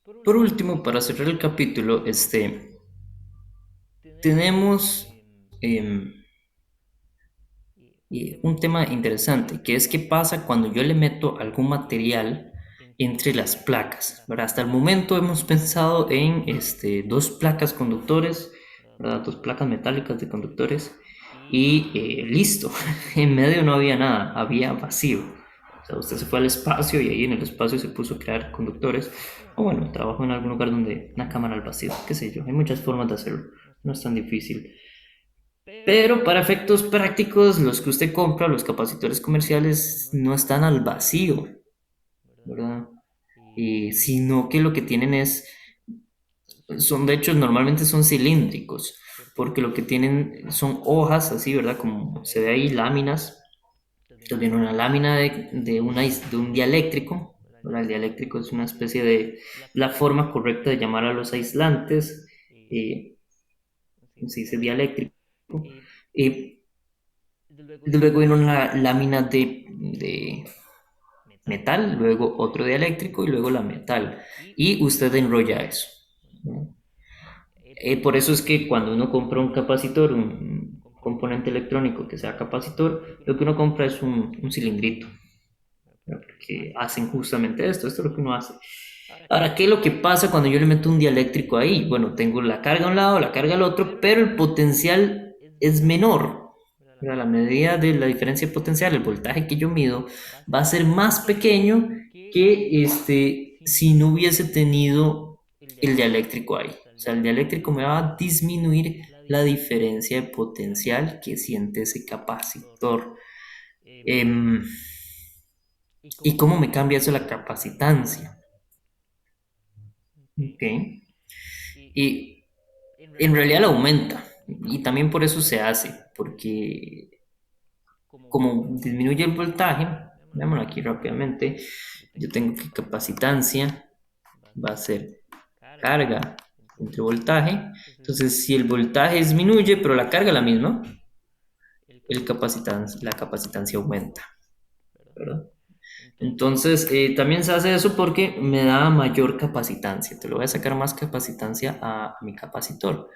Por último, para cerrar el capítulo, tenemos em, un tema interesante, que es qué pasa cuando yo le meto algún material entre las placas, ¿verdad? Hasta el momento hemos pensado en dos placas conductores, ¿verdad? Dos placas metálicas de conductores y listo, en medio no había nada, había vacío. O sea, usted se fue al espacio y ahí en el espacio se puso a crear conductores. O bueno, trabajo en algún lugar donde una cámara al vacío, qué sé yo. Hay muchas formas de hacerlo. No es tan difícil. Pero para efectos prácticos, los que usted compra, los capacitores comerciales, no están al vacío, ¿verdad? Sino que lo que tienen son de hecho normalmente son cilíndricos, porque lo que tienen son hojas así, ¿verdad? Como se ve ahí, láminas. Entonces viene una lámina de un dieléctrico, ¿verdad? El dieléctrico es una especie de la forma correcta de llamar a los aislantes, eh, se dice dieléctrico. Eh, Luego viene una lámina de metal, luego otro dieléctrico y luego la metal. Y usted enrolla eso, ¿no? Por eso es que cuando uno compra un capacitor, un componente electrónico que sea capacitor, lo que uno compra es un cilindrito, ¿no? Porque hacen justamente esto es lo que uno hace. Ahora, ¿qué es lo que pasa cuando yo le meto un dieléctrico ahí? Bueno, tengo la carga a un lado, la carga al otro, pero el potencial es menor. Pero a la medida de la diferencia potencial, el voltaje que yo mido va a ser más pequeño que si no hubiese tenido el dieléctrico ahí. O sea, el dieléctrico me va a disminuir la diferencia de potencial que siente ese capacitor. Em, ¿Y cómo me cambia eso la capacitancia? ¿Ok? Y en realidad la aumenta. Y también por eso se hace, porque como disminuye el voltaje, veámoslo aquí rápidamente, yo tengo que capacitancia va a ser carga entre voltaje. Entonces, si el voltaje disminuye, pero la carga es la misma, la capacitancia aumenta, ¿verdad? Entonces, también se hace eso porque me da mayor capacitancia. Te lo voy a sacar más capacitancia a mi capacitor.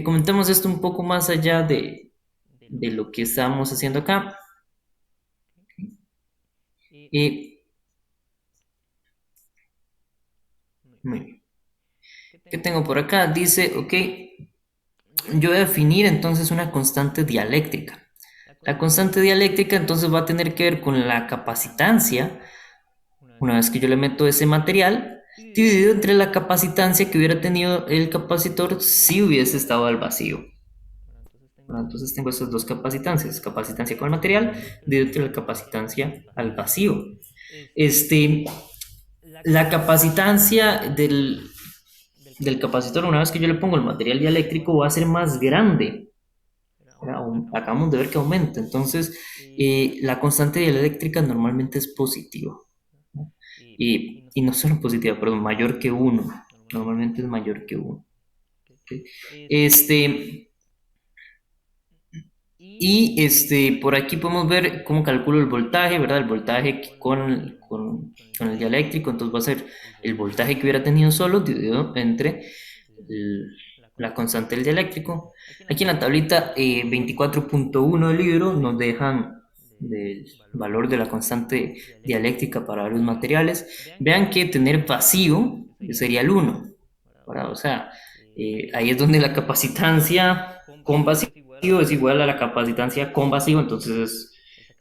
Comentemos esto un poco más allá de lo que estamos haciendo acá. Y muy bien. ¿Qué tengo por acá? Dice, ok, yo voy a definir entonces una constante dialéctrica. La constante dialéctrica entonces va a tener que ver con la capacitancia, una vez que yo le meto ese material, dividido entre la capacitancia que hubiera tenido el capacitor si hubiese estado al vacío. Bueno, entonces tengo esas dos capacitancias, capacitancia con el material, dividido entre la capacitancia al vacío. Este, la capacitancia del capacitor, una vez que yo le pongo el material dieléctrico, va a ser más grande. Acabamos de ver que aumenta. Entonces, la constante dieléctrica normalmente es positiva, ¿no? Y no solo positiva, perdón, mayor que uno. Normalmente es mayor que uno. ¿Ok? Este, por aquí podemos ver cómo calculo el voltaje, ¿verdad? El voltaje con el dieléctrico, entonces va a ser el voltaje que hubiera tenido solo dividido entre el- la constante del dieléctrico. Aquí en la tablita 24.1 del libro nos dejan el valor de la constante dialéctica para varios materiales. Vean que tener vacío sería el 1, ¿verdad? O sea, ahí es donde la capacitancia con vacío es igual a la capacitancia con vacío, entonces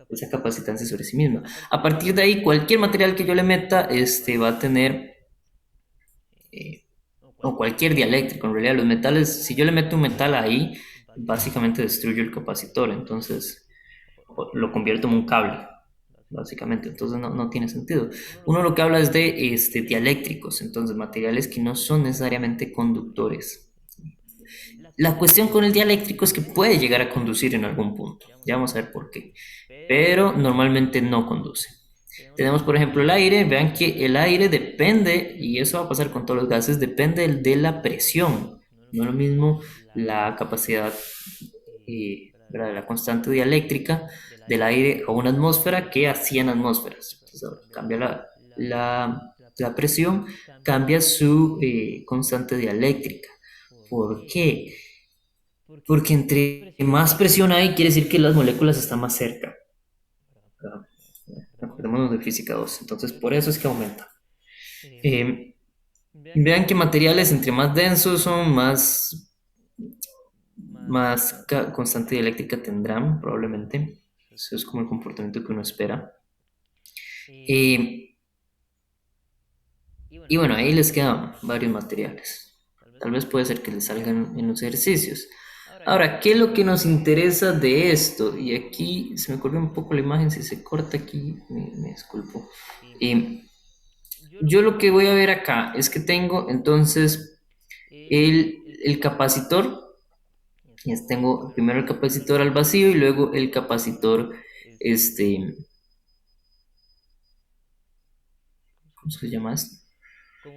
esa capacitancia sobre sí misma. A partir de ahí, cualquier material que yo le meta va a tener, eh, o cualquier dieléctrico, en realidad los metales, si yo le meto un metal ahí, básicamente destruyo el capacitor, entonces lo convierto en un cable, básicamente, entonces no tiene sentido. Uno lo que habla es de dieléctricos, entonces materiales que no son necesariamente conductores. La cuestión con el dieléctrico es que puede llegar a conducir en algún punto. Ya vamos a ver por qué. Pero normalmente no conduce. Tenemos, por ejemplo, el aire. Vean que el aire depende, y eso va a pasar con todos los gases, depende de la presión. No es lo mismo la capacidad, ¿verdad? La constante dieléctrica del aire a una atmósfera que a 100 atmósferas. Entonces, cambia la la presión, cambia su constante dieléctrica. ¿Por qué? Porque entre más presión hay, quiere decir que las moléculas están más cerca. ¿Verdad? Acordémonos de física 2. Entonces, por eso es que aumenta. Eh, Vean que materiales entre más densos son, más constante dieléctrica tendrán, probablemente. Eso es como el comportamiento que uno espera. Eh, y bueno, ahí les quedan varios materiales. Tal vez puede ser que les salgan en los ejercicios. Ahora, ¿qué es lo que nos interesa de esto? Y aquí se me corrió un poco la imagen, si se corta aquí, me disculpo. Eh, yo lo que voy a ver acá es que tengo entonces el capacitor. Tengo primero el capacitor al vacío y luego el capacitor, este, ¿cómo se llama esto?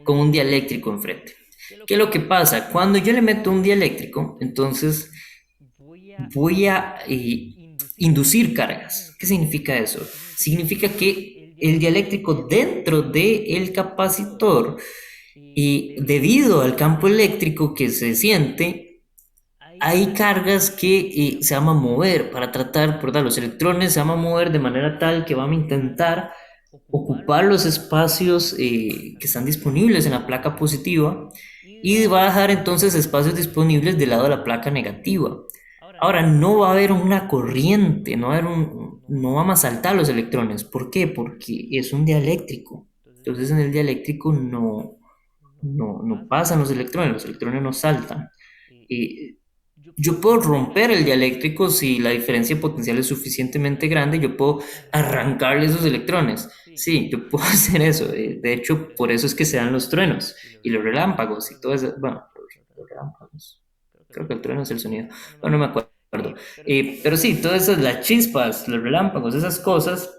Con un dieléctrico enfrente. ¿Qué es lo que pasa? Cuando yo le meto un dieléctrico, entonces voy a inducir cargas. ¿Qué significa eso? Significa que el dieléctrico dentro del capacitor, y debido al campo eléctrico que se siente, hay cargas que se van a mover para tratar, ¿verdad? Los electrones se van a mover de manera tal que van a intentar ocupar los espacios que están disponibles en la placa positiva y va a dejar entonces espacios disponibles del lado de la placa negativa. Ahora, no va a haber una corriente, no van a saltar los electrones. ¿Por qué? Porque es un dieléctrico. Entonces en el dieléctrico no pasan los electrones no saltan. Eh, yo puedo romper el dieléctrico si la diferencia potencial es suficientemente grande, yo puedo arrancarle esos electrones. Sí, yo puedo hacer eso. De hecho, por eso es que se dan los truenos y los relámpagos y todo eso. Bueno, los relámpagos. Creo que el trueno es el sonido. Bueno, no me acuerdo. Pero sí, todas esas, las chispas, los relámpagos, esas cosas,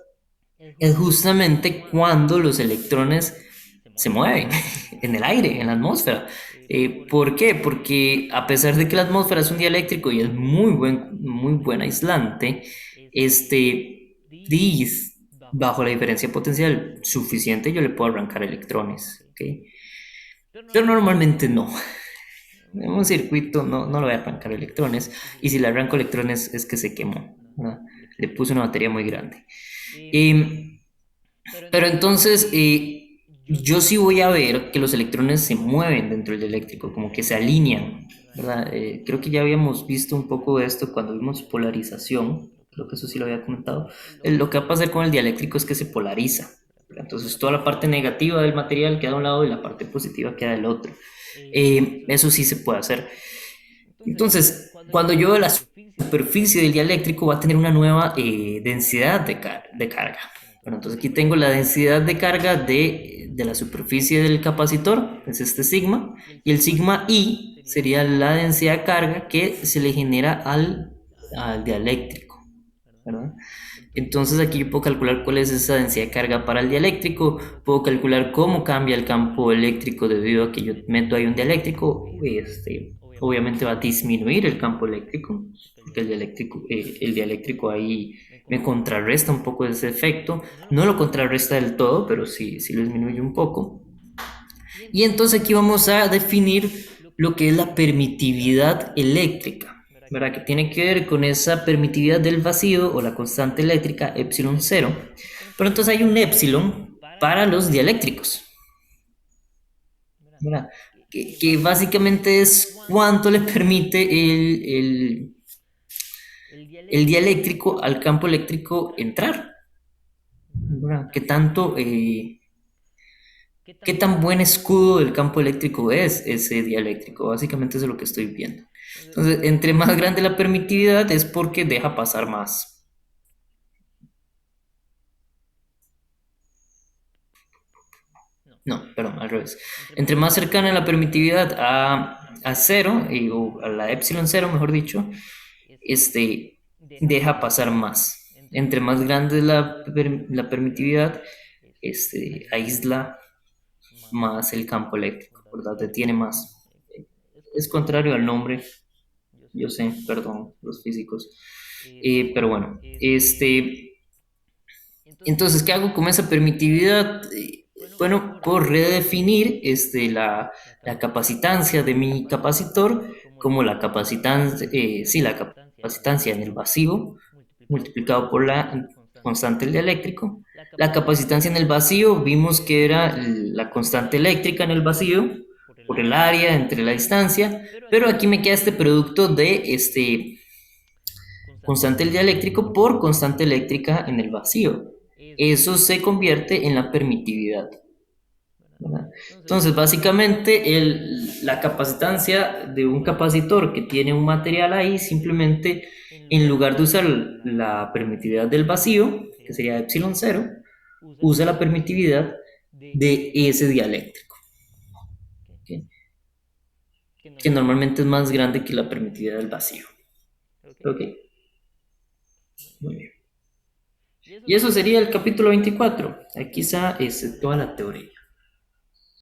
es justamente cuando los electrones se mueven en el aire, en la atmósfera. ¿Por qué? Porque a pesar de que la atmósfera es un dieléctrico y es muy buen aislante, dis, bajo la diferencia potencial suficiente, yo le puedo arrancar electrones. ¿Okay? Pero normalmente no. En un circuito no le voy a arrancar electrones. Y si le arranco electrones es que se quemó. ¿Verdad? Le puse una batería muy grande. Eh, pero entonces, yo sí voy a ver que los electrones se mueven dentro del eléctrico, como que se alinean, ¿verdad? Creo que ya habíamos visto un poco de esto cuando vimos polarización, creo que eso sí lo había comentado. Lo que va a pasar con el dieléctrico es que se polariza, ¿verdad? Entonces toda la parte negativa del material queda de un lado y la parte positiva queda del otro. Eso sí se puede hacer. Entonces, cuando yo veo la superficie del dieléctrico va a tener una nueva densidad de carga. Bueno, entonces aquí tengo la densidad de carga de la superficie del capacitor, es este sigma, y el sigma I sería la densidad de carga que se le genera al dieléctrico, ¿verdad? Entonces aquí yo puedo calcular cuál es esa densidad de carga para el dieléctrico, puedo calcular cómo cambia el campo eléctrico debido a que yo meto ahí un dieléctrico, obviamente va a disminuir el campo eléctrico, porque el dieléctrico ahí me contrarresta un poco ese efecto, no lo contrarresta del todo, pero sí lo disminuye un poco. Y entonces aquí vamos a definir lo que es la permitividad eléctrica, ¿verdad? Que tiene que ver con esa permitividad del vacío o la constante eléctrica epsilon 0. Pero entonces hay un epsilon para los dieléctricos, ¿verdad? Que básicamente es cuánto le permite el dieléctrico al campo eléctrico entrar, ¿verdad? ¿Qué tan buen escudo del campo eléctrico es ese dieléctrico? Básicamente eso es lo que estoy viendo. Entonces, entre más grande la permitividad es porque deja pasar más. No, perdón, al revés. Entre más cercana la permitividad a cero, o a la epsilon cero, mejor dicho, deja pasar más. Entre más grande es la permitividad, aísla más el campo eléctrico, ¿verdad? Detiene más. Es contrario al nombre, yo sé, perdón, los físicos. Pero bueno, entonces, ¿qué hago con esa permitividad? Bueno, por redefinir la capacitancia de mi capacitor como la capacitancia en el vacío multiplicado por la constante del eléctrico. La capacitancia en el vacío vimos que era la constante eléctrica en el vacío por el área entre la distancia, pero aquí me queda este producto de constante dieléctrico por constante eléctrica en el vacío. Eso se convierte en la permitividad, ¿verdad? Entonces, básicamente, la capacitancia de un capacitor que tiene un material ahí, simplemente en lugar de usar la permitividad del vacío, que sería epsilon cero, usa la permitividad de ese dieléctrico, ¿ok? Que normalmente es más grande que la permitividad del vacío. ¿Ok? Muy bien. Y eso sería el capítulo 24. Aquí está toda la teoría.